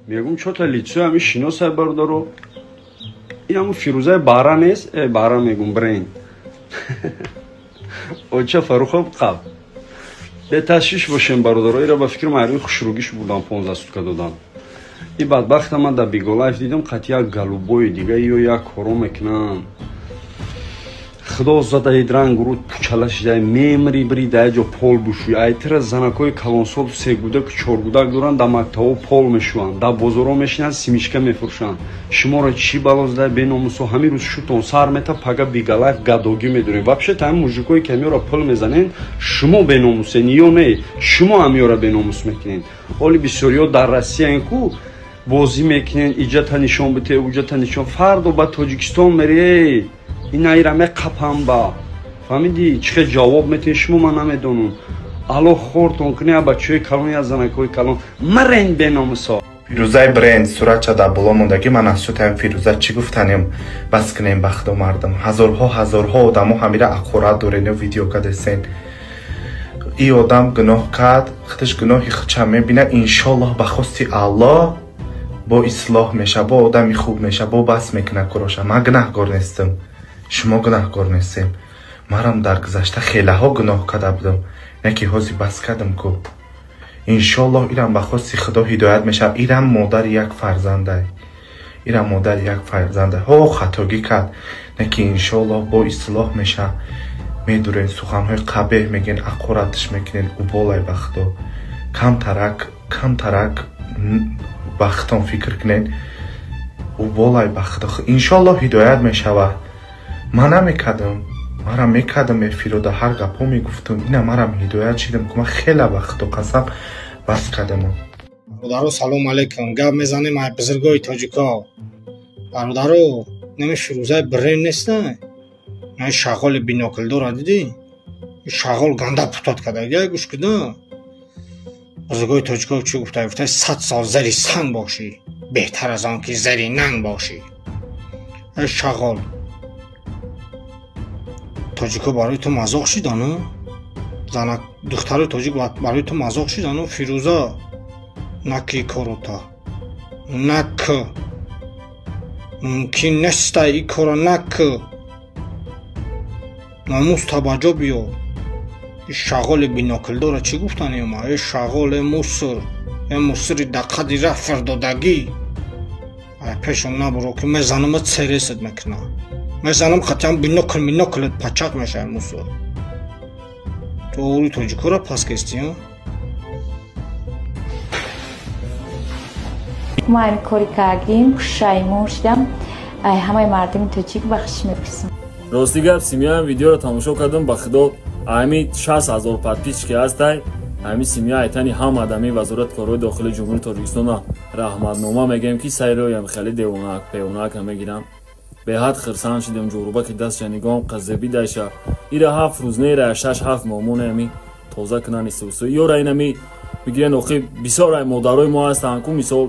میگم چطور لیتسو همین شناسه بردارو این همون فیروزه بارا نیست بارا میگم برین اوچه فروخم قب به تشویش باشیم برادرای را به فکر معروی خوشروگیش بودم 15 سوتکا دادم این بدبخت من در بیگو لایف دیدم قطعی یک گلوبوی دیگه یا یک کارو میکنم خدا زده ایدران گروه پوچالش جای میمری بری در جا پول بشوی ایتر زنکای کلانسول سه گودک چهار گودک دورن در مکتبا پول میشوان در بازارا میشنن سیمیشکه میفروشن شما را چی بالاز در بیناموسو همین روز شوتون سر میتا پگا بیگلایف گداگی میدونین واپشه تا هم موجیکای کمی را پول میزنین شما بیناموسین یا نه شما هم را بیناموس میکنین ولی بسیاریا در روسیه اینکو بازی میکنین اینجا تا نشان بده اونجا تا نشان فردا با تاجیکستان میری این ایرمه قپم با فهمیدی چه جواب میتین شما من نمیدونم الو خورتون کنه بچه کلون یا زنکای کلون مرین بیناموسا فیروزه برند صورت چه در بالا موندگی من از سوتم فیروزه چی گفتنیم بس کنیم بخت و مردم هزارها آدم ها همیره اخورت دورین و ویدیو کدستین ای آدم گناه کرد خودش گناهی خودش میبینه انشالله بخواستی الله با اصلاح میشه با آدمی خوب میشه با بس میکنه کراشه من گناهگار نیستم شما گناهگار نیستیم مرم در گذشته خیلی ها گناه کرده بودم نکی هازی بس کردم که انشالله ایرم بخواستی خدا هدایت میشه ایرم مادر یک فرزنده ها خطاگی کرد نکی انشالله با اصلاح میشه میدورین سخنهای قبیح میگین اقورتش میکنین او بالای بختا کم ترک بختان فکر کنین او بالای بختا انشالله هدایت میشه و من میکردم فیروده هر گپا میگفتم اینم مرم هدایت شدم که من خیلی وقت و قسم بس کردم برادرو سلام علیکم گپ میزنیم ای بزرگای تاجیکا برادرو نمی فیروزه برین نیست نه شغال بیناکل داره دیدی شغال گنده پوتات کرده یا گوش کده بزرگای تاجیکا چی گفته 100 سال زری سنگ باشی بهتر از آن که زری ننگ باشی ای شغال تاجیکا برای تو مذاق شدن زنک دختر تاجیک برای تو مذاق شدن فیروزه نکی کاروتا نک ممکن نشته ای کارا نک ناموس توجه بیا ای شغال بیناکل داره چی گفتن ایما ای شغال مصر دقیقی رفت دادگی ای پیشم نبرو که میزنم سریست میکنه میزنم خطیم بیناکلت پچک میشه مصر تو اولی تاجیکا را پس کستی ها ما این کاری کردیم پشیمون شدم همه مردم تاجیک بخش میپرسم راستی گپ سیمیا هم ویدیو رو تماشا کردم با خدا همین 60,000 پادپیچ که هستن همین سیمیا ایتانی هم آدمی وزارت کارهای داخل جمهوری تاجیکستان رحمتنامه میگم که سایرو هم خیلی دیوناک هم میگیرم به حد خرسان شدم جوروبا که دست نگام قذبی دایشه ایره 7 روز نه 6 7 مامونه می تازه کنن است و یورا اینمی میگن اخی بسیار مادرای ما هستن کو مثال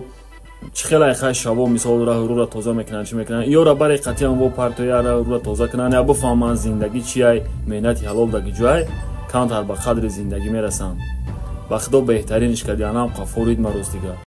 خیلی خش شبا مثال رو تازه میکنن چی میکنن یورا برای قطعی هم با پارتوی رو تازه کنن یا بفهمن زندگی چیه مهنت حلال دگی جای کانتر به قدر زندگی میرسن و خدا بهترینش کردی انام قفورید مروز دیگه